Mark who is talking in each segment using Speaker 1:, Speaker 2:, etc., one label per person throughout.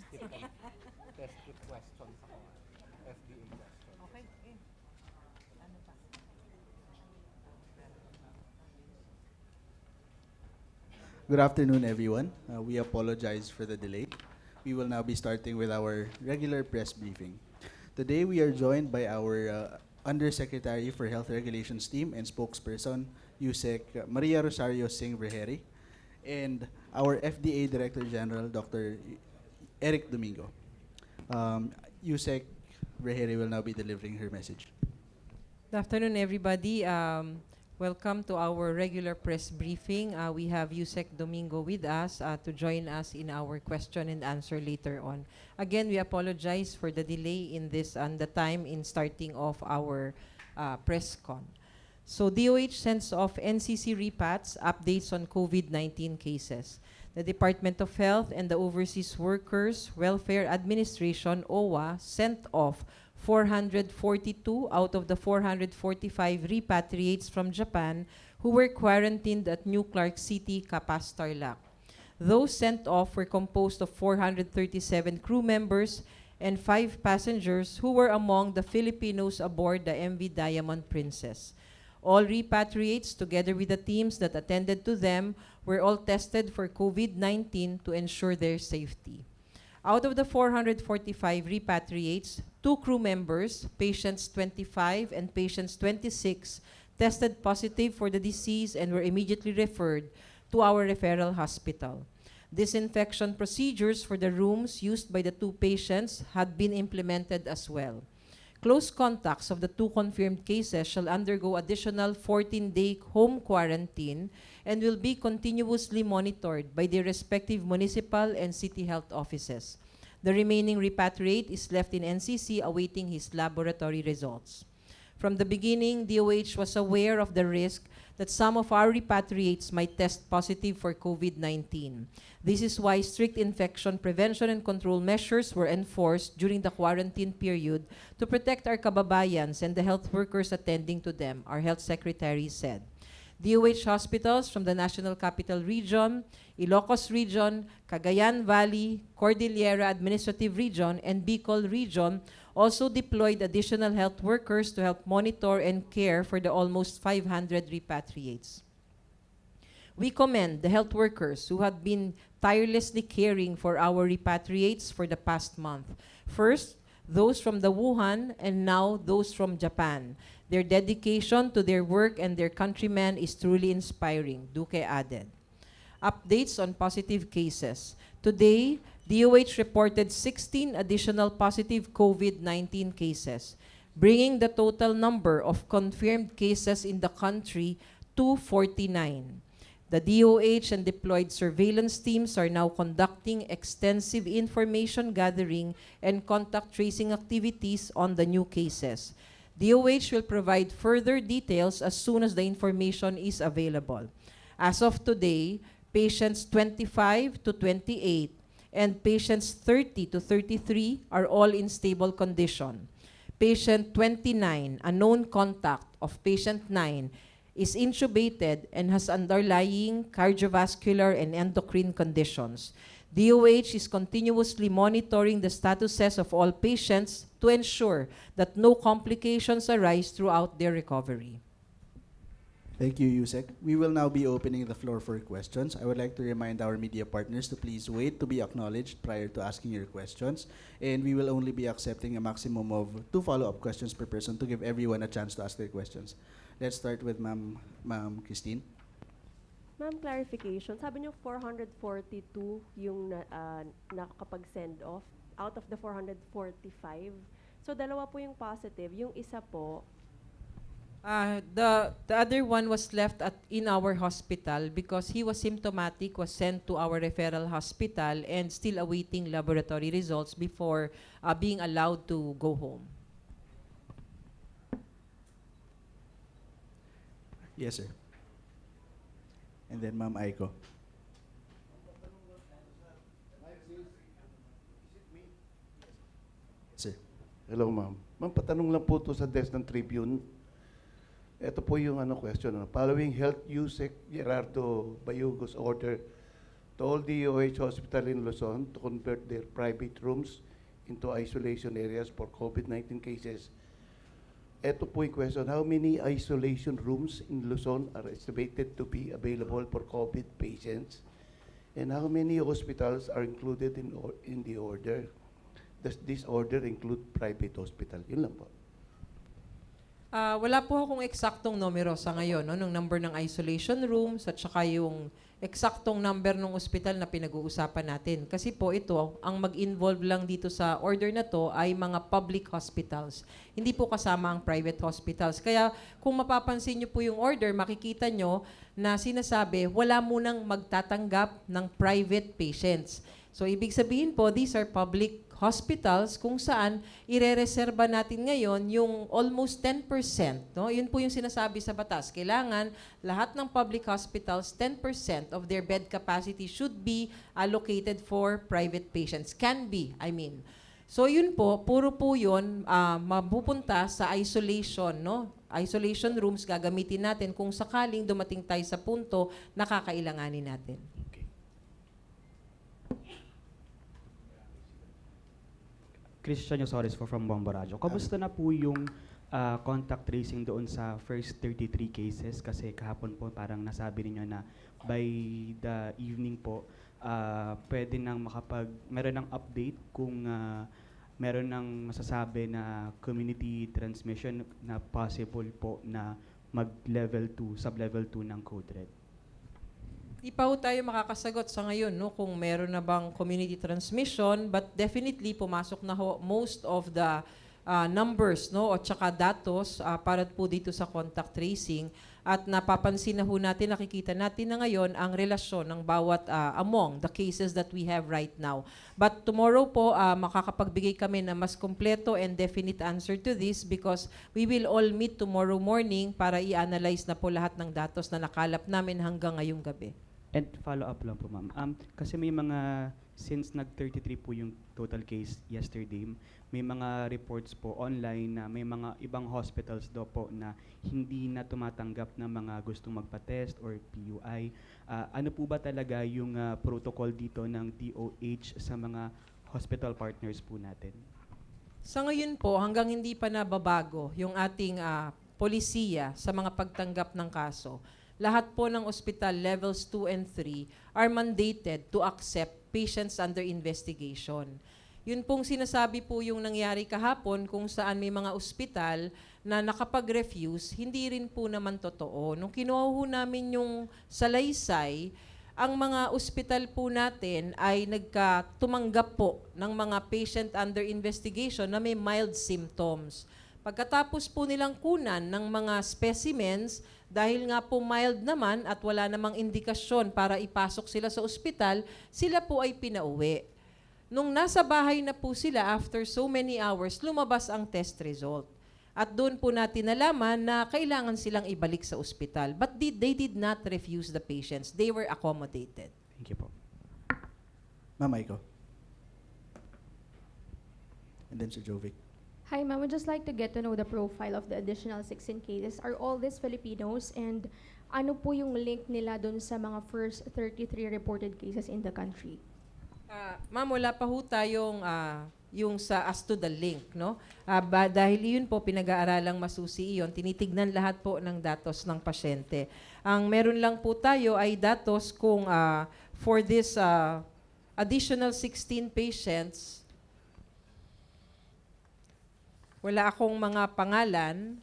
Speaker 1: Test kit questions ako. FDA questions.
Speaker 2: Okay. Ano pa?
Speaker 3: Good afternoon, everyone. We apologize for the delay. We will now be starting with our regular press briefing. Today, we are joined by our Undersecretary for Health Regulations team and spokesperson, USEC Maria Rosario Singh Vergeri, and our FDA Director General, Dr. Eric Domingo. USEC Vergeri will now be delivering her message.
Speaker 2: Good afternoon, everybody. Welcome to our regular press briefing. We have Yusek Domingo with us to join us in our question and answer later on. Again, we apologize for the delay in this and the time in starting off our press con. So DOH sends off NCC repats updates on COVID-19 cases. The Department of Health and the Overseas Workers Welfare Administration, OWA, sent off 442 out of the 445 repatriates from Japan who were quarantined at New Clark City, Capas, Tarlac. Those sent off were composed of 437 crew members and 5 passengers who were among the Filipinos aboard the MV Diamond Princess. All repatriates, together with the teams that attended to them, were all tested for COVID-19 to ensure their safety. Out of the 445 repatriates, 2 crew members, patients 25 and patients 26, tested positive for the disease and were immediately referred to our referral hospital. Disinfection procedures for the rooms used by the 2 patients had been implemented as well. Close contacts of the 2 confirmed cases shall undergo additional 14-day home quarantine and will be continuously monitored by their respective municipal and city health offices. The remaining repatriate is left in NCC awaiting his laboratory results. From the beginning, DOH was aware of the risk that some of our repatriates might test positive for COVID-19. This is why strict infection prevention and control measures were enforced during the quarantine period to protect our kababayans and the health workers attending to them, our health secretary said. DOH hospitals from the National Capital Region, Ilocos Region, Cagayan Valley, Cordillera Administrative Region, and Bicol Region also deployed additional health workers to help monitor and care for the almost 500 repatriates. We commend the health workers who have been tirelessly caring for our repatriates for the past month. First, those from the Wuhan, and now those from Japan. Their dedication to their work and their countrymen is truly inspiring, Duque added. Updates on positive cases. Today, DOH reported 16 additional positive COVID-19 cases, bringing the total number of confirmed cases in the country to 49. The DOH and deployed surveillance teams are now conducting extensive information gathering and contact tracing activities on the new cases. DOH will provide further details as soon as the information is available. As of today, patients 25 to 28 and patients 30 to 33 are all in stable condition. Patient 29, a known contact of patient 9, is intubated and has underlying cardiovascular and endocrine conditions. DOH is continuously monitoring the statuses of all patients to ensure that no complications arise throughout their recovery.
Speaker 3: Thank you, Yusek. We will now be opening the floor for questions. I would like to remind our media partners to please wait to be acknowledged prior to asking your questions. And we will only be accepting a maximum of 2 follow-up questions per person to give everyone a chance to ask their questions. Let's start with Ma'am Christine.
Speaker 4: Ma'am, clarification. Sabi niyo 442 yung nakakapag-send off out of the 445. So dalawa po yung positive. Yung isa po,
Speaker 2: The other one was left in our hospital because he was symptomatic, was sent to our referral hospital and still awaiting laboratory results before being allowed to go home.
Speaker 3: Yes, sir. And then Ma'am Aiko. Sir.
Speaker 5: Hello, ma'am. Ma'am, patanong lang po to sa desk ng Tribune. Ito po yung question. Following Health USEC Gerardo Bayugos order to all DOH hospital in Luzon to convert their private rooms into isolation areas for COVID-19 cases. Ito po yung question, how many isolation rooms in Luzon are estimated to be available for COVID patients? And how many hospitals are included in the order? Does this order include private hospital? Yun lang po.
Speaker 2: Wala po akong eksaktong numero sa ngayon, no, ng number ng isolation rooms at saka yung eksaktong number ng ospital na pinag-uusapan natin. Kasi po ito, ang mag-involve lang dito sa order na to ay mga public hospitals. Hindi po kasama ang private hospitals. Kaya kung mapapansin nyo po yung order, makikita nyo na sinasabi, wala munang magtatanggap ng private patients. So ibig sabihin po, these are public hospitals kung saan irereserba natin ngayon yung almost 10%. No? Yun po yung sinasabi sa batas. Kailangan lahat ng public hospitals, 10% of their bed capacity should be allocated for private patients. Can be, I mean. So yun po, puro po yun mapupunta sa isolation. No? Isolation rooms gagamitin natin kung sakaling dumating tayo sa punto na kakailanganin natin.
Speaker 6: Christian Yosores from Bomborajo. Kamusta na po yung contact tracing doon sa first 33 cases? Kasi kahapon po parang nasabi niyo na by the evening po, pwede nang meron ng update kung meron ng masasabi na community transmission na possible po na mag-level 2, sub-level 2 ng code red.
Speaker 2: Di pa ho tayo makakasagot sa ngayon no, kung meron na bang community transmission, but definitely pumasok na ho most of the numbers no, at saka datos para po dito sa contact tracing. At napapansin na ho natin, nakikita natin na ngayon ang relasyon ng bawat among the cases that we have right now. But tomorrow po, makakapagbigay kami na mas kompleto and definite answer to this because we will all meet tomorrow morning para i-analyze na po lahat ng datos na nakalap namin hanggang ngayong gabi.
Speaker 6: And follow-up lang po, ma'am. Kasi may mga, since nag-33 po yung total case yesterday, may mga reports po online na may mga ibang hospitals daw po na hindi na tumatanggap ng mga gustong magpa-test or PUI. Ano po ba talaga yung protocol dito ng DOH sa mga hospital partners po natin?
Speaker 2: Sa ngayon po, hanggang hindi pa nababago yung ating polisiya sa mga pagtanggap ng kaso, lahat po ng ospital levels 2 and 3 are mandated to accept patients under investigation. Yun pong sinasabi po yung nangyari kahapon kung saan may mga ospital na nakapag-refuse, hindi rin po naman totoo. Nung kinuha ho namin yung salaysay, ang mga ospital po natin ay tumanggap po ng mga patient under investigation na may mild symptoms. Pagkatapos po nilang kunan ng mga specimens, dahil nga po mild naman at wala namang indikasyon para ipasok sila sa ospital, sila po ay pinauwi. Nung nasa bahay na po sila after so many hours, lumabas ang test result. At doon po natin nalaman na kailangan silang ibalik sa ospital. But they did not refuse the patients. They were accommodated.
Speaker 6: Thank you po.
Speaker 3: Ma'am Aiko. And then Sir Jovic.
Speaker 7: Hi, ma'am. I'd just like to get to know the profile of the additional 16 cases. Are all these Filipinos? And ano po yung link nila dun sa mga first 33 reported cases in the country?
Speaker 2: Ma'am, wala pa ho tayong yung sa as to the link, no? Dahil yun po, pinag-aaralang masusi iyon, tinitignan lahat po ng datos ng pasyente. Ang meron lang po tayo ay datos kung for this additional 16 patients, wala akong mga pangalan,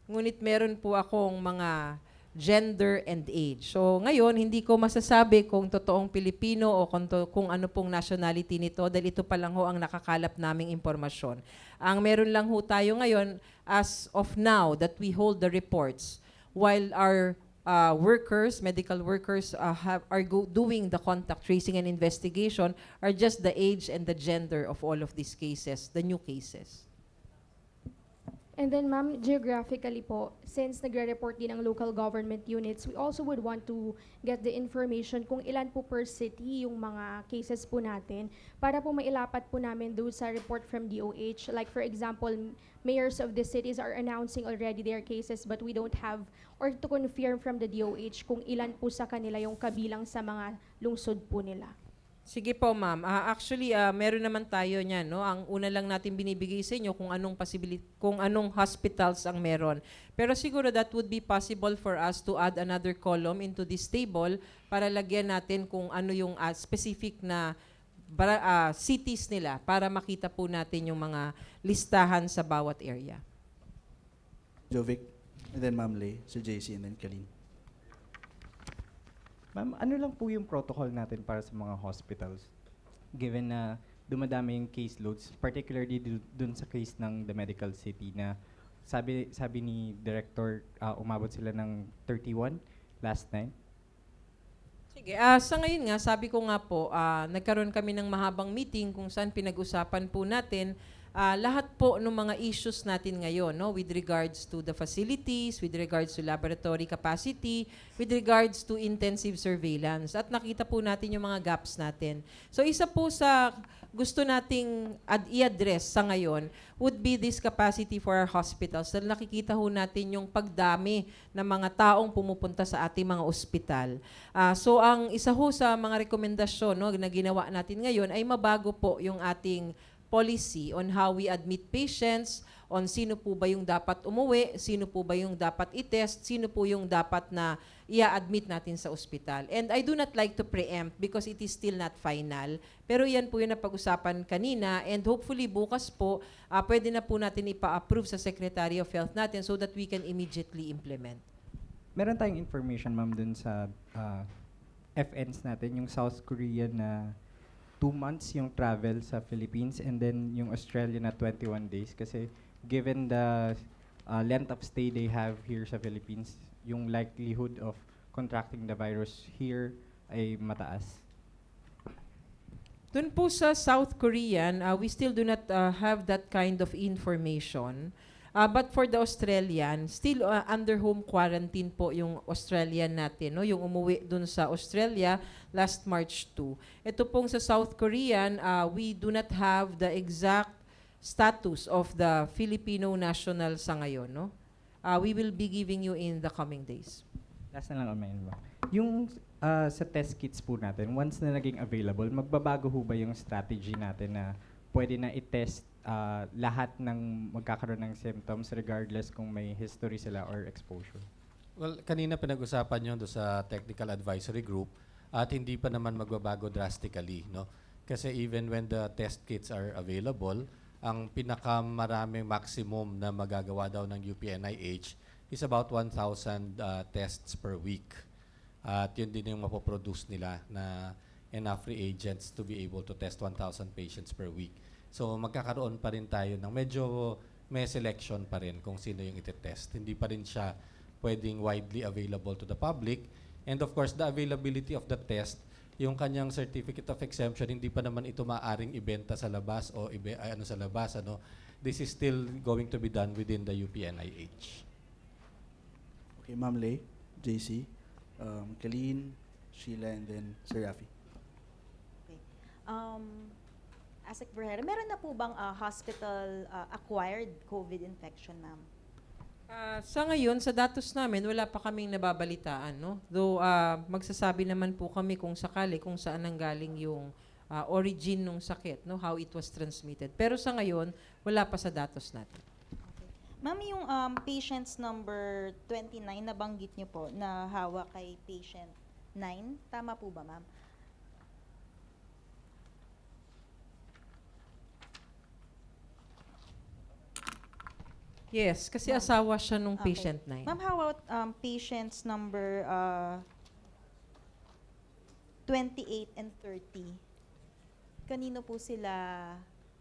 Speaker 2: ngunit meron po akong mga gender and age. So ngayon, hindi ko masasabi kung totoong Pilipino o kung ano pong nationality nito dahil ito pa lang ho ang nakakalap naming impormasyon. Ang meron lang ho tayo ngayon, as of now, that we hold the reports, while our workers, medical workers doing the contact tracing and investigation, are just the age and the gender of all of these cases, the new cases.
Speaker 7: And then, ma'am, geographically po, since nagre-report din ang local government units, we also would want to get the information kung ilan po per city yung mga cases po natin para po mailapat po namin doon sa report from DOH. Like, for example, mayors of the cities are announcing already their cases but we don't have or to confirm from the DOH kung ilan po sa kanila yung kabilang sa mga lungsod po nila.
Speaker 2: Sige po, ma'am. Actually, meron naman tayo niyan, no? Ang una lang natin binibigay sa inyo kung anong hospitals ang meron. Pero siguro that would be possible for us to add another column into this table para lagyan natin kung ano yung specific na cities nila para makita po natin yung mga listahan sa bawat area.
Speaker 3: Jovic, and then Ma'am Lay, Sir JC, and then Kalin.
Speaker 8: Ma'am, ano lang po yung protocol natin para sa mga hospitals? Given na dumadami yung caseloads, particularly dun sa case ng The Medical City na sabi ni Director, umabot sila ng 31 last night.
Speaker 2: Sige, sa ngayon nga, sabi ko nga po, nagkaroon kami ng mahabang meeting kung saan pinag-usapan po natin lahat po ng mga issues natin ngayon, no, with regards to the facilities, with regards to laboratory capacity, with regards to intensive surveillance. At nakita po natin yung mga gaps natin. So isa po sa gusto nating i-address sa ngayon would be this capacity for our hospitals. Dahil nakikita ho natin yung pagdami ng mga taong pumupunta sa ating mga ospital. So ang isa ho sa mga rekomendasyon, no, na ginawa natin ngayon ay mabago po yung ating policy on how we admit patients, on sino po ba yung dapat umuwi, sino po ba yung dapat i-test, sino po yung dapat na i-admit natin sa ospital. And I do not like to preempt because it is still not final. Pero yan po yung napag-usapan kanina and hopefully bukas po, pwede na po natin ipa-approve sa Secretary of Health natin so that we can immediately implement.
Speaker 8: Meron tayong information, ma'am, dun sa FNs natin, yung South Korea na 2 months yung travel sa Philippines and then yung Australia na 21 days kasi given the length of stay they have here sa Philippines, yung likelihood of contracting the virus here ay mataas.
Speaker 2: Dun po sa South Korean, we still do not have that kind of information. But for the Australian, still under home quarantine po yung Australian natin, no? Yung umuwi dun sa Australia last March 2. Ito pong sa South Korean, we do not have the exact status of the Filipino national sa ngayon, no? We will be giving you in the coming days.
Speaker 8: Last na lang on my end, ma'am. Yung sa test kits po natin, once na naging available, magbabago ho ba yung strategy natin na pwede na i-test lahat ng magkakaroon ng symptoms regardless kung may history sila or exposure?
Speaker 1: Well, kanina pinag-usapan yun sa technical advisory group at hindi pa naman magbabago drastically, no? Kasi even when the test kits are available, ang pinakamaraming maximum na magagawa daw ng UPNIH is about 1,000 tests per week. At yun din yung mapoproduce nila na enough reagents to be able to test 1,000 patients per week. So magkakaroon pa rin tayo ng medyo may selection pa rin kung sino yung iti-test. Hindi pa rin siya pwedeng widely available to the public. And of course, the availability of the test, yung kanyang certificate of exemption, hindi pa naman ito maaaring ibenta sa labas o sa labas. This is still going to be done within the UPNIH.
Speaker 3: Okay, Ma'am Lay, JC, Kalin, Sheila, and then Sir Rafi.
Speaker 9: Okay. Asik Berhera, meron na po bang hospital acquired COVID infection, ma'am?
Speaker 2: Sa ngayon, sa datos namin, wala pa kaming nababalitaan, no? Though magsasabi naman po kami kung sakali kung saan nanggaling yung origin ng sakit, no? How it was transmitted. Pero sa ngayon, wala pa sa datos natin.
Speaker 9: Okay. Ma'am, yung patients number 29 na banggit niyo po na hawak kay patient 9, tama po ba, ma'am?
Speaker 2: Yes, kasi asawa siya nung patient na yun.
Speaker 9: Ma'am, how about patients number 28 and 30? Kanino po sila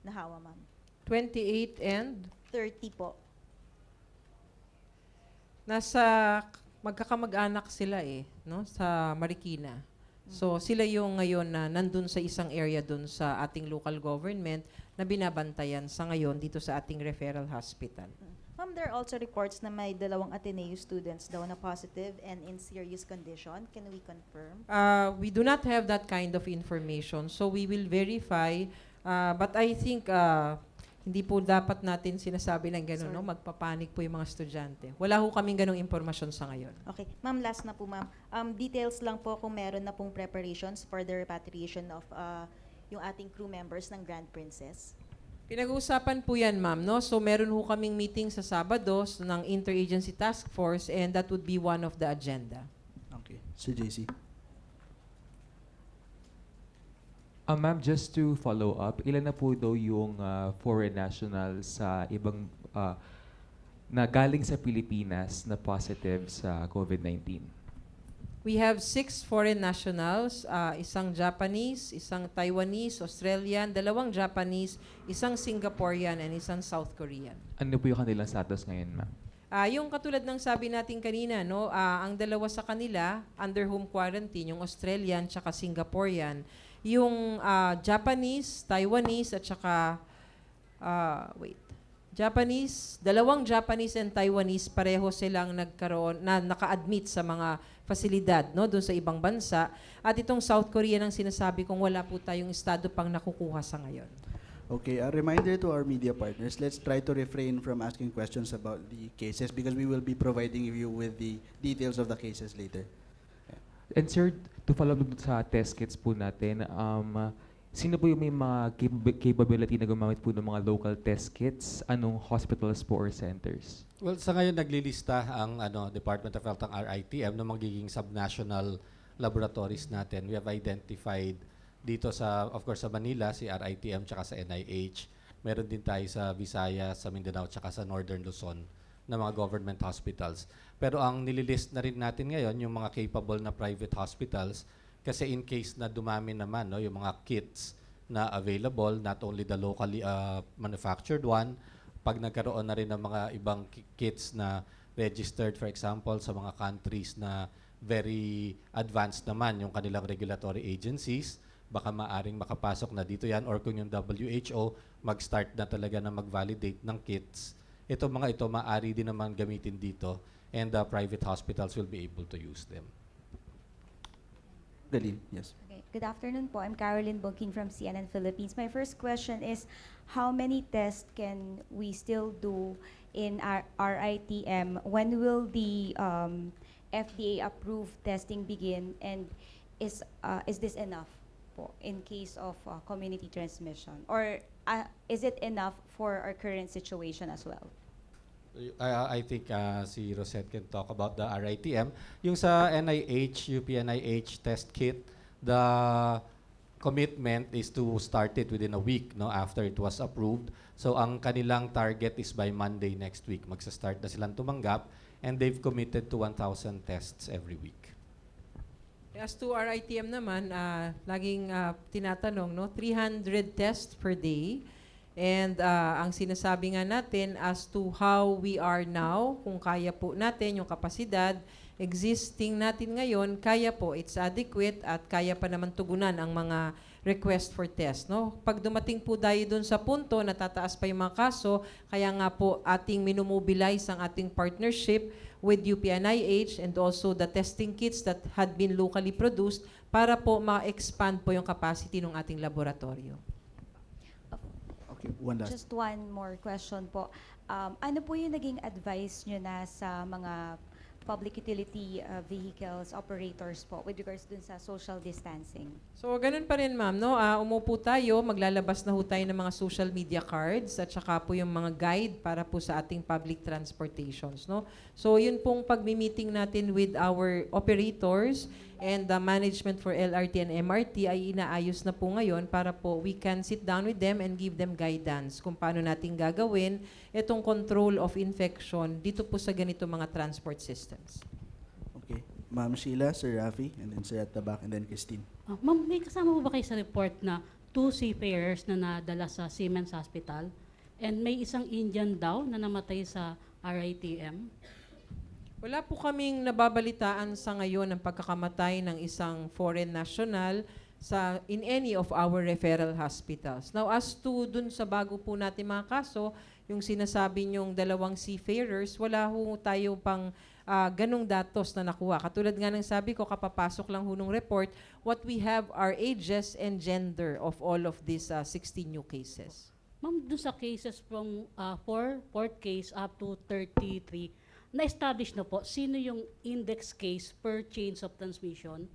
Speaker 9: nahawa, ma'am?
Speaker 2: 28 and?
Speaker 9: 30 po.
Speaker 2: Nasa magkakamag-anak sila no? Sa Marikina. So sila yung ngayon na nandun sa isang area dun sa ating local government na binabantayan sa ngayon dito sa ating referral hospital.
Speaker 9: Ma'am, there are also reports na may 2 Ateneo students daw na positive and in serious condition. Can we confirm?
Speaker 2: We do not have that kind of information, so we will verify. But I think hindi po dapat natin sinasabi ng gano'n, no? Magpapanik po yung mga estudyante. Wala ho kaming ganong impormasyon sa ngayon.
Speaker 9: Okay. Ma'am, last na po, ma'am. Details lang po kung meron na pong preparations for the repatriation of yung ating crew members ng Grand Princess.
Speaker 2: Pinag-uusapan po yan, ma'am, no? So meron ho kaming meeting sa Sabado ng Interagency Task Force, and that would be one of the agenda.
Speaker 3: Okay. Sir JC.
Speaker 10: Ma'am, just to follow up, ilan na po daw yung foreign nationals sa ibang na galing sa Pilipinas na positive sa COVID-19?
Speaker 2: We have 6 foreign nationals, isang Japanese, isang Taiwanese, Australian, 2 Japanese, isang Singaporean, and isang South Korean.
Speaker 10: Ano po yung kanilang status ngayon, ma'am?
Speaker 2: Yung katulad ng sabi natin kanina, no, ang 2 sa kanila, under home quarantine, yung Australian tsaka Singaporean. Yung Japanese, Taiwanese, at saka, Japanese, 2 Japanese and Taiwanese, pareho silang naka-admit sa mga pasilidad, no, doon sa ibang bansa. At itong South Korea ang sinasabi kong wala po tayong estado pang nakukuha sa ngayon.
Speaker 3: Okay, a reminder to our media partners, let's try to refrain from asking questions about the cases because we will be providing you with the details of the cases later.
Speaker 10: And sir, to follow up sa test kits po natin, sino po yung may mga capability na gumamit po ng mga local test kits? Anong hospitals po or centers?
Speaker 1: Well, sa ngayon naglilista ang Department of Health, ang RITM, ng magiging subnational laboratories natin. We have identified dito of course, sa Manila, si RITM tsaka sa NIH. Meron din tayo sa Visayas, sa Mindanao, tsaka sa Northern Luzon na mga government hospitals. Pero ang nililist na rin natin ngayon, yung mga capable na private hospitals, kasi in case na dumami naman, no, yung mga kits na available, not only the locally manufactured one, pag nagkaroon na rin ng mga ibang kits na registered, for example, sa mga countries na very advanced naman yung kanilang regulatory agencies, baka maaring makapasok na dito yan, or kung yung WHO mag-start na talaga na mag-validate ng kits, ito mga ito maaari din naman gamitin dito, and the private hospitals will be able to use them.
Speaker 3: Galing, yes.
Speaker 11: Okay. Good afternoon po. I'm Caroline Bonking from CNN Philippines. My first question is, how many tests can we still do in our RITM? When will the FDA-approved testing begin? And is this enough po in case of community transmission? Or is it enough for our current situation as well?
Speaker 1: I think si Rosette can talk about the RITM. Yung sa NIH, UPNIH test kit, the commitment is to start it within a week, no, after it was approved. So ang kanilang target is by Monday next week. Magsa-start na silang tumanggap, and they've committed to 1,000 tests every week.
Speaker 2: As to RITM naman, laging tinatanong, no, 300 tests per day. And ang sinasabi nga natin as to how we are now, kung kaya po natin yung kapasidad, existing natin ngayon, kaya po, it's adequate at kaya pa naman tugunan ang mga request for test. No? Pag dumating po tayo dun sa punto na tataas pa yung mga kaso, kaya nga po ating minumobilize ang ating partnership with UPNIH and also the testing kits that had been locally produced para po ma-expand po yung capacity ng ating laboratorio.
Speaker 3: Okay, one last.
Speaker 11: Just one more question po. Ano po yung naging advice nyo na sa mga public utility vehicles operators po with regards dun sa social distancing?
Speaker 2: So, ganun pa rin, ma'am. No? Umupo tayo, maglalabas na ho tayo ng mga social media cards at saka po yung mga guide para po sa ating public transportations. No? So, yun pong pag-meeting natin with our operators and the management for LRT and MRT ay inaayos na po ngayon para po we can sit down with them and give them guidance kung paano natin gagawin itong control of infection dito po sa ganito mga transport systems.
Speaker 3: Okay. Ma'am Sheila, Sir Rafi, and then Sir at the back, and then Christine.
Speaker 12: Ma'am, may kasama po ba kayo sa report na 2 seafarers na nadala sa Siemens Hospital and may isang Indian daw na namatay sa RITM?
Speaker 2: Wala po kaming nababalitaan sa ngayon ng pagkakamatay ng isang foreign national in any of our referral hospitals. Now, as to dun sa bago po natin mga kaso, yung sinasabi nyong 2 seafarers, wala ho tayo pang ganong datos na nakuha. Katulad nga ng sabi ko, kapapasok lang ho nung report, what we have are ages and gender of all of these 16 new cases.
Speaker 12: Ma'am, dun sa cases from 4th case up to 33, na-establish na po sino yung index case per chains of transmission?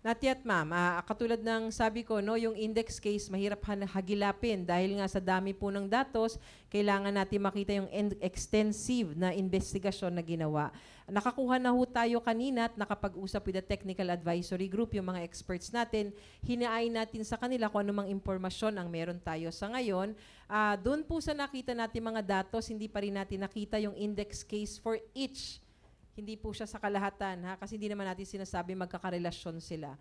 Speaker 2: Not yet, ma'am. Katulad ng sabi ko, no, yung index case, mahirap hagilapin dahil nga sa dami po ng datos, kailangan natin makita yung extensive na investigasyon na ginawa. Nakakuha na ho tayo kanina at nakapag-usap with the technical advisory group, yung mga experts natin, hinaay natin sa kanila kung anumang impormasyon ang meron tayo sa ngayon. Doon po sa nakita natin mga datos, hindi pa rin natin nakita yung index case for each. Hindi po siya sa kalahatan, ha? Kasi hindi naman natin sinasabi magkakarelasyon sila.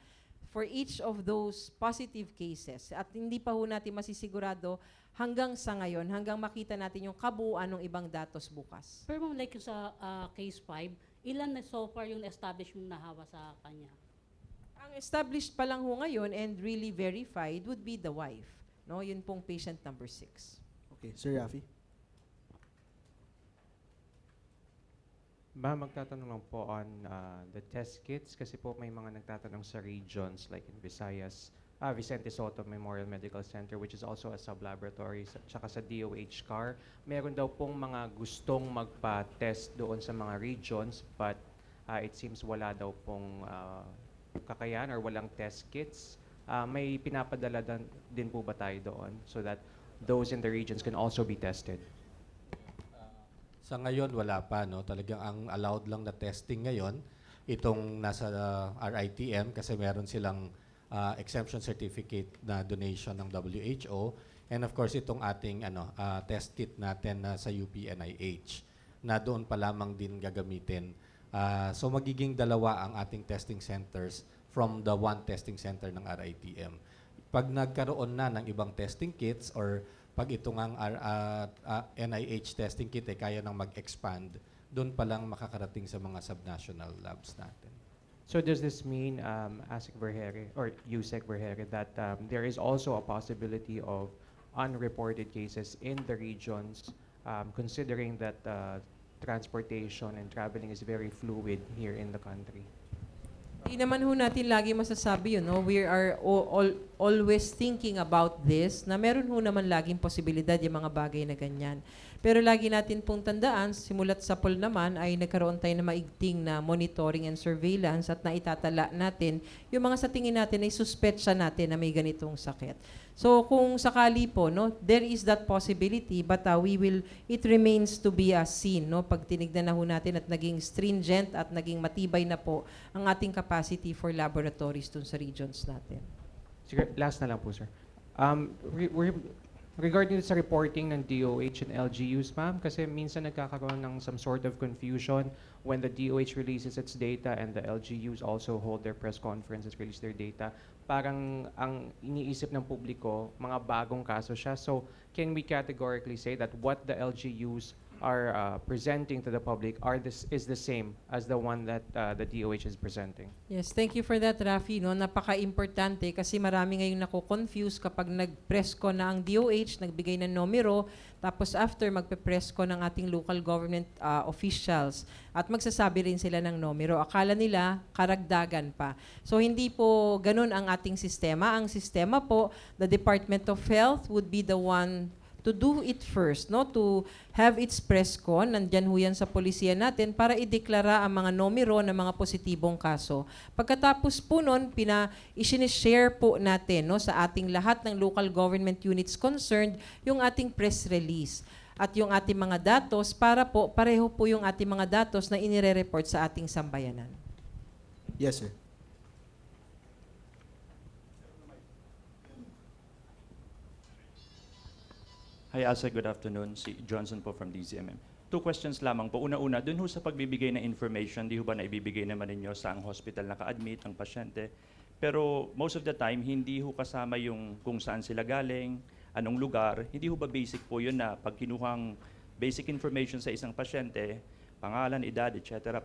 Speaker 2: For each of those positive cases, at hindi pa ho natin masisigurado hanggang sa ngayon, hanggang makita natin yung kabuuan ng ibang datos bukas.
Speaker 12: Pero ma'am, like sa case 5, ilan na so far yung established mong nahawa sa kanya?
Speaker 2: Ang established pa lang ho ngayon and really verified would be the wife. No? Yun pong patient number 6.
Speaker 3: Okay, Sir Rafi.
Speaker 13: Ma'am, magtatanong lang po on the test kits kasi po may mga nagtatanong sa regions like in Visayas, Vicente Soto Memorial Medical Center which is also a sub-laboratory, tsaka sa DOH CAR. Meron daw pong mga gustong magpa-test doon sa mga regions but it seems wala daw pong kakayahan or walang test kits. May pinapadala din po ba tayo doon so that those in the regions can also be tested?
Speaker 1: Sa ngayon, wala pa. No? Talagang ang allowed lang na testing ngayon, itong nasa RITM kasi meron silang exemption certificate na donation ng WHO. And of course, itong ating test kit natin sa UP-NIH na doon pa lamang din gagamitin. So magiging 2 ang ating testing centers from the 1 testing center ng RITM. Pag nagkaroon na ng ibang testing kits or pag ito ngang NIH testing kit kaya nang mag-expand, doon pa lang makakarating sa mga subnational labs natin.
Speaker 13: So does this mean, ASIC Vergere or USEC Vergere, that there is also a possibility of unreported cases in the regions, considering that transportation and traveling is very fluid here in the country?
Speaker 2: Hindi naman ho natin lagi masasabi yun, no? We are always thinking about this, na meron ho naman laging posibilidad yung mga bagay na ganyan. Pero lagi natin pong tandaan, simulat sa poll naman, ay nagkaroon tayo na maigting na monitoring and surveillance at naitatala natin yung mga sa tingin natin ay suspetsya natin na may ganitong sakit. So kung sakali po, no, there is that possibility but it remains to be seen, no, pag tinignan na ho natin at naging stringent at naging matibay na po ang ating capacity for laboratories dun sa regions natin.
Speaker 13: Sige, last na lang po, sir. Regarding sa reporting ng DOH and LGUs, ma'am, kasi minsan nagkakaroon ng some sort of confusion when the DOH releases its data and the LGUs also hold their press conferences, release their data. Parang ang iniisip ng publiko, mga bagong kaso siya. So, can we categorically say that what the LGUs are presenting to the public is the same as the one that the DOH is presenting?
Speaker 2: Yes, thank you for that, Rafi. No, napaka-importante kasi marami ngayong nako-confuse kapag nag-press ko na ang DOH, nagbigay ng numero, tapos after magpe-press ko ng ating local government officials at magsasabi rin sila ng numero. Akala nila karagdagan pa. So hindi po ganun ang ating sistema. Ang sistema po, the Department of Health would be the one to do it first, no? To have its press con, nandyan ho yan sa polisiya natin, para ideklara ang mga numero ng mga positibong kaso. Pagkatapos po nun, i-share po natin, no, sa ating lahat ng local government units concerned, yung ating press release at yung ating mga datos para po, pareho po yung ating mga datos na inire-report sa ating sambayanan.
Speaker 3: Yes, sir.
Speaker 14: Hi, Asa. Good afternoon. Si Johnson po from DZMM. 2 questions lamang po. Una-una, dun ho sa pagbibigay ng information, di ho ba na ibibigay naman ninyo sa ang hospital naka-admit ang pasyente? Pero most of the time, hindi ho kasama yung kung saan sila galing, anong lugar. Hindi ho ba basic po yun na pag kinuhang basic information sa isang pasyente, pangalan, edad, etc.,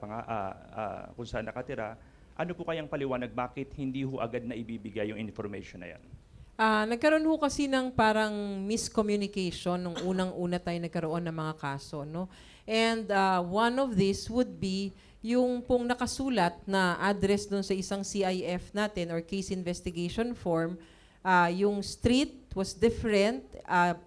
Speaker 14: kung saan nakatira, Ano po kayang paliwanag bakit hindi ho agad na ibibigay yung information na yan?
Speaker 2: Nagkaroon ho kasi ng parang miscommunication nung unang-una tayo nagkaroon ng mga kaso, no? And one of this would be yung pong nakasulat na address doon sa isang CIF natin or case investigation form, yung street was different,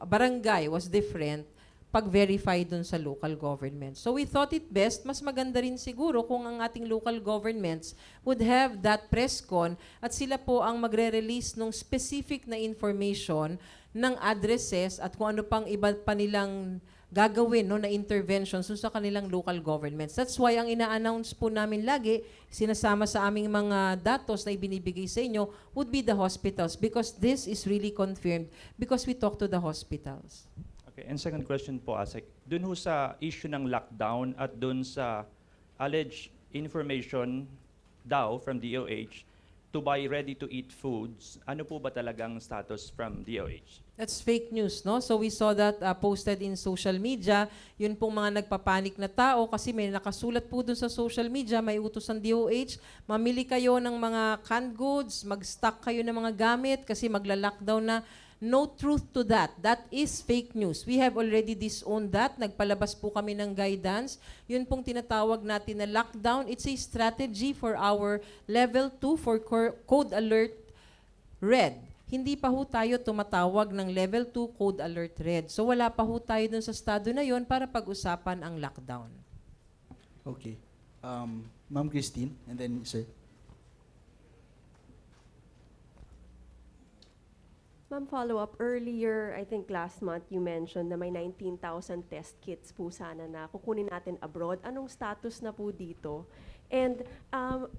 Speaker 2: barangay was different, pag-verify dun sa local government. So we thought it best, mas maganda rin siguro kung ang ating local governments would have that press con at sila po ang magre-release ng specific na information ng addresses at kung ano pang iba pa nilang gagawin, no, na interventions sa kanilang local governments. That's why ang ina-announce po namin lagi, sinasama sa aming mga datos na ibinibigay sa inyo, would be the hospitals because this is really confirmed because we talk to the hospitals.
Speaker 14: Okay, and second question po, Asek, dun ho sa issue ng lockdown at dun sa alleged information daw from DOH to buy ready-to-eat foods, ano po ba talagang status from DOH?
Speaker 2: That's fake news, no? So we saw that posted in social media. Yun pong mga nagpapanik na tao kasi may nakasulat po dun sa social media, may utos ng DOH, mamili kayo ng mga canned goods, mag-stock kayo ng mga gamit kasi magla-lockdown na. No truth to that. That is fake news. We have already disowned that. Nagpalabas po kami ng guidance. Yun pong tinatawag natin na lockdown. It's a strategy for our level 2 for code alert red. Hindi pa ho tayo tumatawag ng level 2 code alert red. So wala pa ho tayo dun sa estado na yon para pag-usapan ang lockdown.
Speaker 3: Okay. Ma'am Christine, and then sir.
Speaker 4: Ma'am, follow-up. Earlier, I think last month, you mentioned na may 19,000 test kits po sana na kukunin natin abroad. Anong status na po dito? And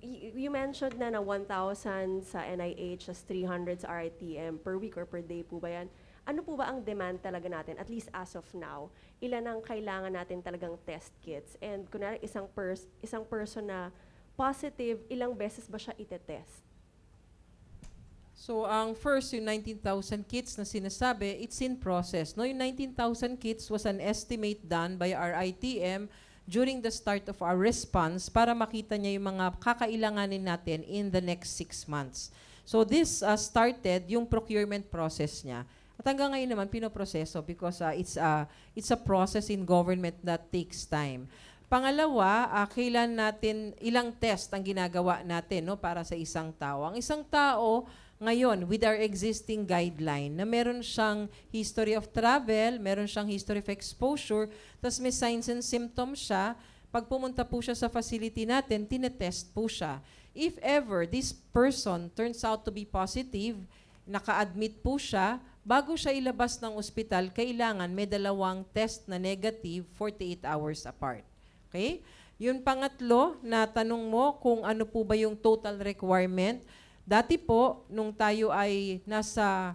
Speaker 4: you mentioned na 1,000 sa NIH, as 300 sa RTVM per week or per day po ba yan? Ano po ba ang demand talaga natin, at least as of now? Ilan ang kailangan natin talagang test kits? And kunwari, isang person na positive, ilang beses ba siya itetest?
Speaker 2: So, ang first, yung 19,000 kits na sinasabi, it's in process. No, yung 19,000 kits was an estimate done by our RTM during the start of our response para makita niya yung mga kakailanganin natin in the next 6 months. So, this started yung procurement process niya. At hanggang ngayon naman, pinoproseso because it's a process in government that takes time. Pangalawa, ilang test ang ginagawa natin, no, para sa isang tao. Ang isang tao, ngayon, with our existing guideline, na meron siyang history of travel, meron siyang history of exposure, tapos may signs and symptoms siya, pag pumunta po siya sa facility natin, tinetest po siya. If ever this person turns out to be positive, naka-admit po siya, bago siya ilabas ng ospital, kailangan may 2 test na negative 48 hours apart. Okay? Yun pangatlo, na tanong mo kung ano po ba yung total requirement. Dati po, nung tayo ay nasa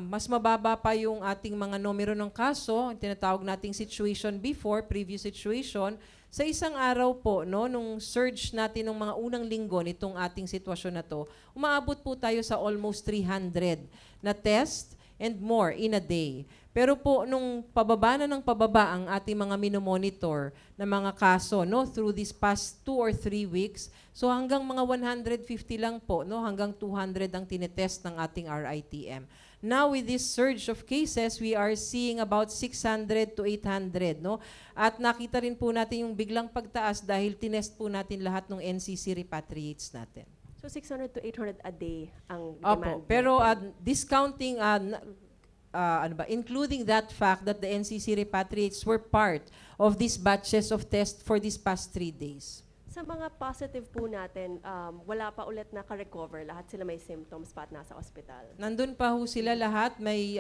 Speaker 2: mas mababa pa yung ating mga numero ng kaso, tinatawag nating situation before, previous situation, sa isang araw po, no, nung surge natin ng mga unang linggo nitong ating sitwasyon na to, umaabot po tayo sa almost 300 na test and more in a day. Pero po, nung pababa na ng pababa ang ating mga minomonitor na mga kaso, no, through these past 2 or 3 weeks, so hanggang mga 150 lang po, no, hanggang 200 ang tinetest ng ating RITM. Now, with this surge of cases, we are seeing about 600 to 800, no? At nakita rin po natin yung biglang pagtaas dahil tinest po natin lahat ng NCC repatriates natin.
Speaker 4: So 600 to 800 a day ang
Speaker 2: Opo,
Speaker 4: demand.
Speaker 2: pero discounting including that fact that the NCC repatriates were part of these batches of tests for these past 3 days.
Speaker 4: Sa mga positive po natin, wala pa ulit naka-recover. Lahat sila may symptoms pa at nasa ospital.
Speaker 2: Nandun pa ho sila lahat. May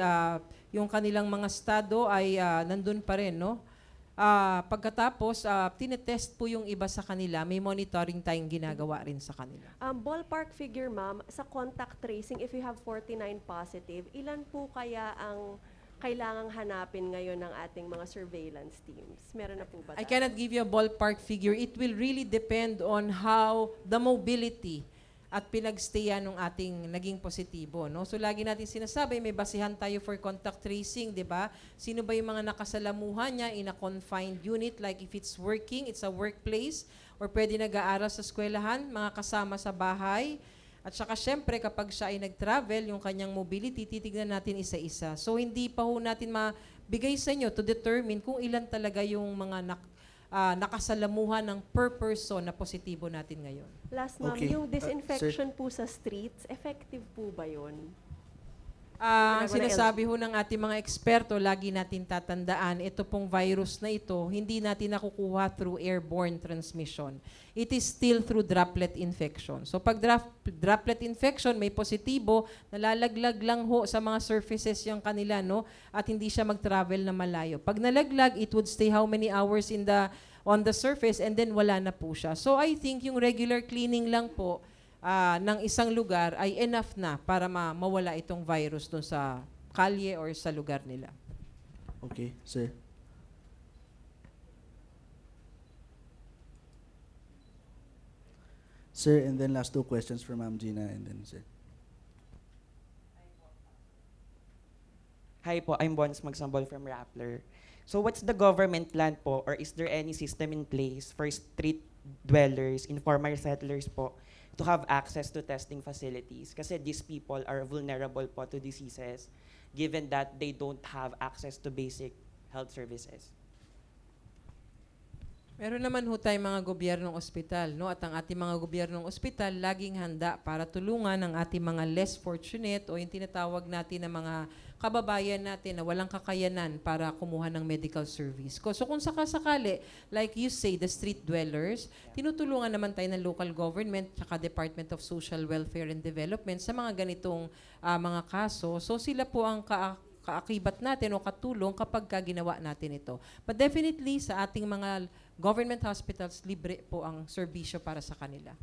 Speaker 2: yung kanilang mga estado ay nandun pa rin, no? Pagkatapos, tinetest po yung iba sa kanila. May monitoring tayong ginagawa rin sa kanila.
Speaker 4: Ballpark figure, ma'am, sa contact tracing, if you have 49 positive, ilan po kaya ang kailangang hanapin ngayon ng ating mga surveillance teams? Meron na po ba
Speaker 2: I
Speaker 4: tayo?
Speaker 2: cannot give you a ballpark figure. It will really depend on how the mobility at pinagstayan ng ating naging positibo, no? So lagi natin sinasabi, may basihan tayo for contact tracing, 'di ba? Sino ba yung mga nakasalamuhan niya in a confined unit, like if it's working, it's a workplace, or pwede nag-aaral sa eskwelahan, mga kasama sa bahay. At saka syempre, kapag siya ay nag-travel, yung kanyang mobility, titignan natin isa-isa. So hindi pa ho natin mabigay sa inyo to determine kung ilan talaga yung mga nakasalamuhan ng per person na positibo natin ngayon.
Speaker 4: Last, ma'am,
Speaker 3: Okay.
Speaker 4: yung disinfection po sa streets, effective po ba yun?
Speaker 2: Ang sinasabi ho ng ating mga eksperto, lagi natin tatandaan, ito pong virus na ito, hindi natin nakukuha through airborne transmission. It is still through droplet infection. So pag droplet infection, may positibo, nalalaglag lang ho sa mga surfaces yung kanila, no? At hindi siya mag-travel na malayo. Pag nalaglag, it would stay how many hours on the surface and then wala na po siya. So I think yung regular cleaning lang po ng isang lugar ay enough na para mawala itong virus dun sa kalye or sa lugar nila.
Speaker 3: Okay, sir. Sir, and then last 2 questions from Ma'am Gina and then sir.
Speaker 15: Hi po, I'm Bons Magsambol from Rappler. So what's the government plan po, or is there any system in place for street dwellers, informal settlers po, to have access to testing facilities? Kasi these people are vulnerable po to diseases given that they don't have access to basic health services.
Speaker 2: Meron naman ho tayong mga gobyernong ospital, no? At ang ating mga gobyernong ospital laging handa para tulungan ang ating mga less fortunate o yung tinatawag natin na mga kababayan natin na walang kakayanan para kumuha ng medical service. So kung sakasakali, like you say, the street dwellers, tinutulungan naman tayo ng local government at Department of Social Welfare and Development sa mga ganitong mga kaso. So sila po ang kaakibat natin o katulong kapag ginawa natin ito. But definitely sa ating mga government hospitals, libre po ang serbisyo para sa kanila.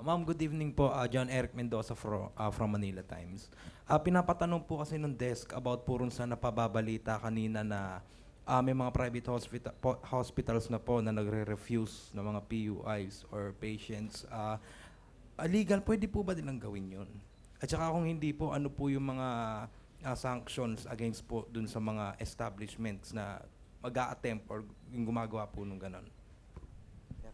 Speaker 16: Ma'am, good evening po. John Eric Mendoza from Manila Times. Pinapatanong po kasi nung desk about purong sa napababalita kanina na may mga private hospitals na po na nagre-refuse ng mga PUIs or patients. Legal, pwede po ba nilang gawin yun? At saka kung hindi po, ano po yung mga sanctions against po dun sa mga establishments na mag-a-attempt or yung gumagawa po nung ganon?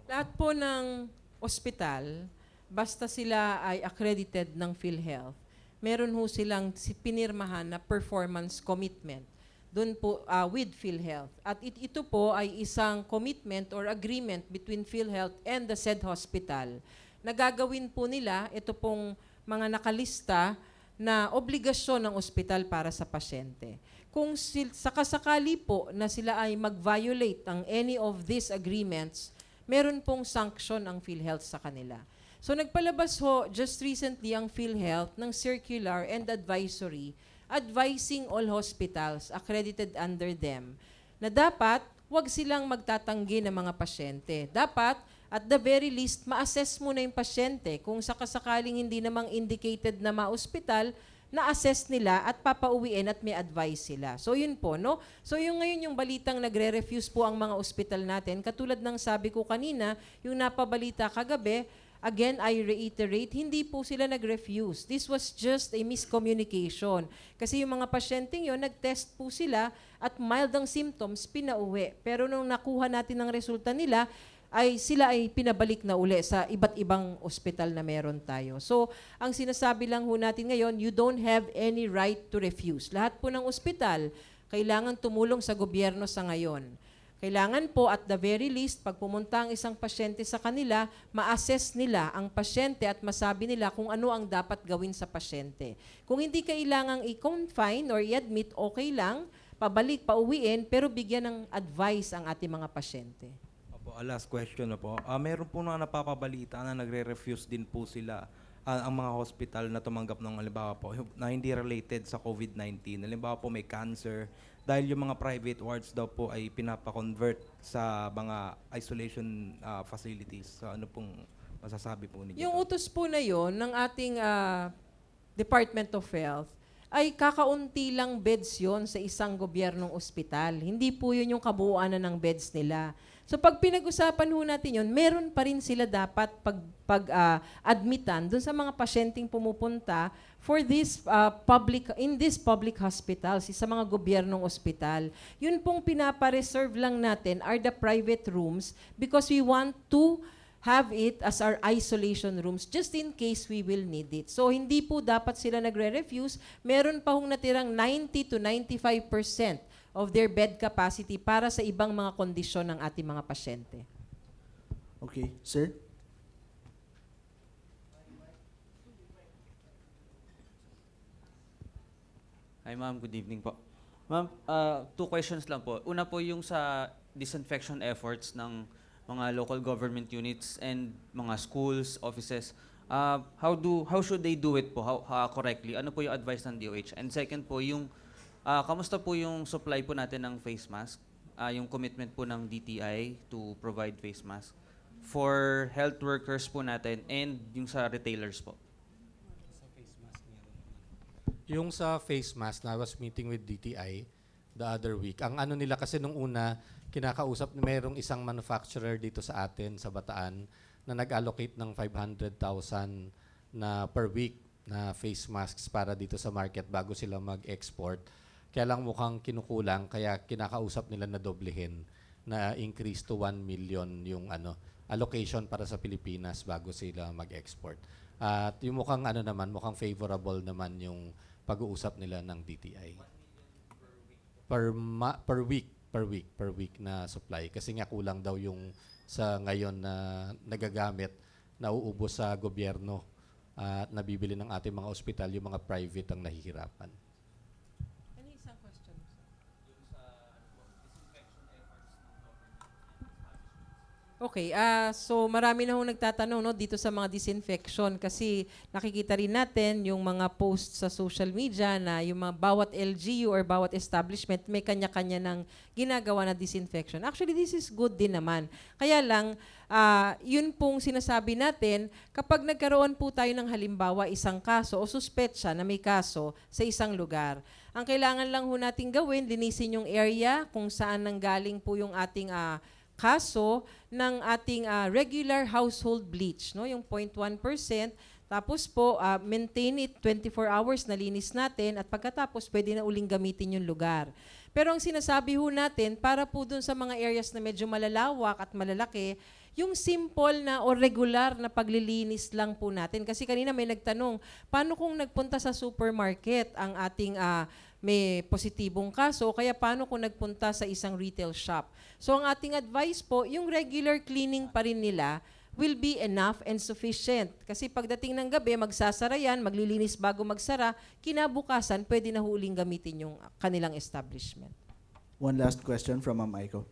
Speaker 2: Lahat po ng ospital, basta sila ay accredited ng PhilHealth, meron ho silang pinirmahan na performance commitment doon po with PhilHealth. At ito po ay isang commitment or agreement between PhilHealth and the said hospital. Nagagawin po nila ito pong mga nakalista na obligasyon ng ospital para sa pasyente. Kung sakasakali po na sila ay mag-violate ng any of these agreements, meron pong sanction ang PhilHealth sa kanila. So nagpalabas ho just recently ang PhilHealth ng circular and advisory advising all hospitals accredited under them na dapat wag silang magtatanggi ng mga pasyente. Dapat at the very least ma-assess muna yung pasyente kung sakasakaling hindi namang indicated na ma-ospital, na-assess nila at papauwiin at may advice sila. So yun po, no? So yung ngayon yung balitang nagre-refuse po ang mga ospital natin, katulad ng sabi ko kanina, yung napabalita kagabi, again, I reiterate, hindi po sila nag-refuse. This was just a miscommunication. Kasi yung mga pasyenteng yun, nag-test po sila at mild ang symptoms, pinauwi. Pero nung nakuha natin ang resulta nila, sila ay pinabalik na uli sa iba't ibang ospital na meron tayo. So, ang sinasabi lang ho natin ngayon, you don't have any right to refuse. Lahat po ng ospital, kailangan tumulong sa gobyerno sa ngayon. Kailangan po at the very least, pag pumunta ang isang pasyente sa kanila, ma-assess nila ang pasyente at masabi nila kung ano ang dapat gawin sa pasyente. Kung hindi kailangang i-confine or i-admit, okay lang, pabalik, pauwiin, pero bigyan ng advice ang ating mga pasyente.
Speaker 16: Last question na po. Meron po na napapabalita na nagre-refuse din po sila ang mga hospital na tumanggap ng halimbawa po na hindi related sa COVID-19. Halimbawa po may cancer dahil yung mga private wards daw po ay pinapa-convert sa mga isolation facilities. So ano pong masasabi po ninyo?
Speaker 2: Yung utos po na yon ng ating Department of Health ay kakaunti lang beds yon sa isang gobyernong ospital. Hindi po yun yung kabuuan na ng beds nila. So pag pinag-usapan ho natin yun, meron pa rin sila dapat admitan dun sa mga pasyenteng pumupunta for this in this public hospitals, sa mga gobyernong ospital. Yun pong pinapareserve lang natin are the private rooms because we want to have it as our isolation rooms just in case we will need it. So hindi po dapat sila nagre-refuse. Meron pa hong natirang 90 to 95% of their bed capacity para sa ibang mga kondisyon ng ating mga pasyente.
Speaker 3: Okay, sir?
Speaker 17: Hi ma'am, good evening po. Ma'am, 2 questions lang po. Una po yung sa disinfection efforts ng mga local government units and mga schools, offices. How should they do it po? How correctly? Ano po yung advice ng DOH? And second po, yung kamusta po yung supply po natin ng face mask? Yung commitment po ng DTI to provide face mask for health workers po natin and yung sa retailers po.
Speaker 1: Yung sa face mask, I was meeting with DTI the other week. Ang ano nila kasi nung una, kinakausap, mayroong isang manufacturer dito sa atin, sa Bataan, na nag-allocate ng 500,000 na per week na face masks para dito sa market bago sila mag-export. Kaya lang mukhang kinukulang, kaya kinakausap nila na doblehin, na increase to 1 million yung allocation para sa Pilipinas bago sila mag-export. At yung mukhang mukhang favorable naman yung pag-uusap nila ng DTI. Per week na supply. Kasi nga kulang daw yung sa ngayon na nagagamit, nauubos sa gobyerno at nabibili ng ating mga ospital, yung mga private ang nahihirapan.
Speaker 2: Ano isang question? Okay, so marami na hong nagtatanong dito sa mga disinfection kasi nakikita rin natin yung mga posts sa social media na yung mga bawat LGU or bawat establishment may kanya-kanya ng ginagawa na disinfection. Actually, this is good din naman. Kaya lang, yun pong sinasabi natin, kapag nagkaroon po tayo ng halimbawa isang kaso o suspetsya na may kaso sa isang lugar, ang kailangan lang ho natin gawin, linisin yung area kung saan nanggaling po yung ating kaso ng ating regular household bleach, yung 0.1%. Tapos po, maintain it 24 hours, nalinis natin, at pagkatapos pwede na uling gamitin yung lugar. Pero ang sinasabi ho natin, para po dun sa mga areas na medyo malalawak at malalaki, yung simple na o regular na paglilinis lang po natin. Kasi kanina may nagtanong, paano kung nagpunta sa supermarket ang ating may positibong kaso, kaya paano kung nagpunta sa isang retail shop? So ang ating advice po, yung regular cleaning pa rin nila will be enough and sufficient. Kasi pagdating ng gabi, magsasara yan, maglilinis bago magsara, kinabukasan, pwede na huling gamitin yung kanilang establishment.
Speaker 3: One last question from Ma'am Aiko.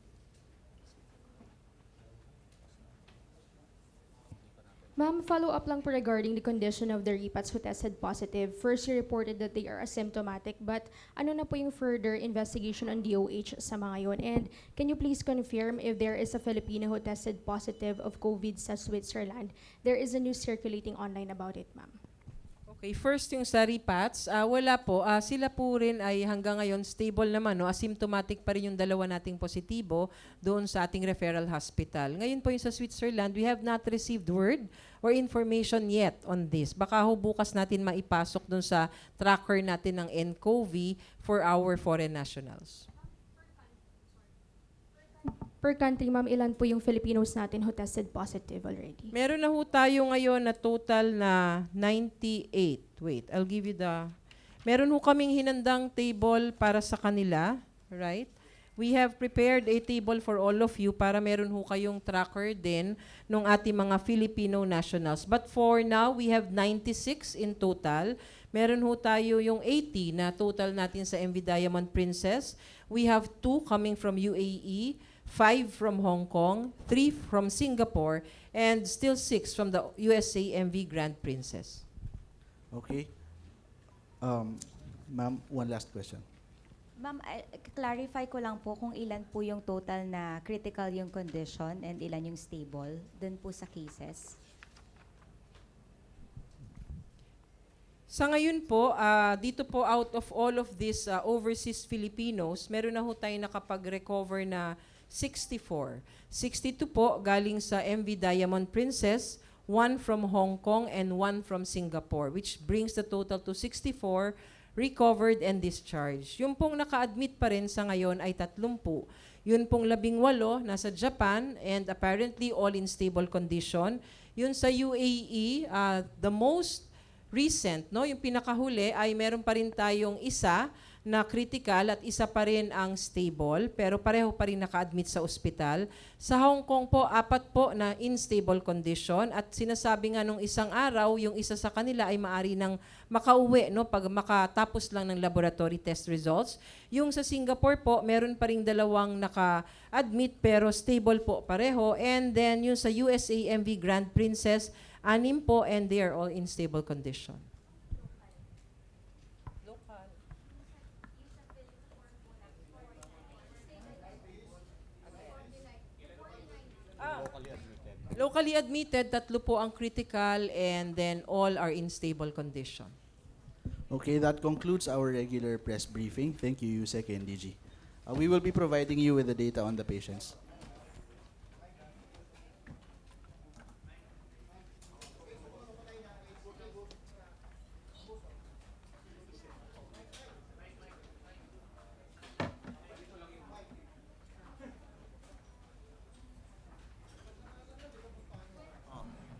Speaker 7: Ma'am, follow up lang po regarding the condition of the repats who tested positive. First, you reported that they are asymptomatic, but ano na po yung further investigation on DOH sa mga yun? And can you please confirm if there is a Filipino who tested positive of COVID sa Switzerland? There is a news circulating online about it, ma'am.
Speaker 2: Okay, first yung sa repats, wala po. Sila po rin ay hanggang ngayon stable naman, asymptomatic pa rin yung dalawa nating positibo doon sa ating referral hospital. Ngayon po yung sa Switzerland, we have not received word or information yet on this. Baka ho bukas natin maipasok doon sa tracker natin ng nCoV for our foreign nationals.
Speaker 7: Per country, ma'am, ilan po yung Filipinos natin who tested positive already?
Speaker 2: Meron na ho tayo ngayon na total na 98. Wait, I'll give you the... Meron ho kaming hinandang table para sa kanila, right? We have prepared a table for all of you para meron ho kayong tracker din ng ating mga Filipino nationals. But for now, we have 96 in total. Meron ho tayo yung 80 na total natin sa MV Diamond Princess. We have 2 coming from UAE, 5 from Hong Kong, 3 from Singapore, and still 6 from the USA MV Grand Princess.
Speaker 3: Okay. Ma'am, one last question.
Speaker 11: Ma'am, clarify ko lang po kung ilan po yung total na critical yung condition and ilan yung stable dun po sa cases.
Speaker 2: Sa ngayon po, dito po out of all of these overseas Filipinos, meron na ho tayo nakapag-recover na 64. 62 po galing sa MV Diamond Princess, 1 from Hong Kong and 1 from Singapore, which brings the total to 64 recovered and discharged. Yung pong naka-admit pa rin sa ngayon ay 30. Yun pong 18 nasa Japan and apparently all in stable condition. Yun sa UAE, the most recent, no, yung pinakahuli ay meron pa rin tayong isa na critical at isa pa rin ang stable, pero pareho pa rin naka-admit sa ospital. Sa Hong Kong po, 4 po na in stable condition at sinasabi nga nung isang araw, yung isa sa kanila ay maari nang makauwi, no, pag makatapos lang ng laboratory test results. Yung sa Singapore po, meron pa rin 2 naka-admit pero stable po pareho. And then yung sa USA MV Grand Princess, 6 po and they are all in stable condition. Locally admitted, 3 po ang critical and then all are in stable condition.
Speaker 3: Okay, that concludes our regular press briefing. Thank you, Yusek and DG. We will be providing you with the data on the patients.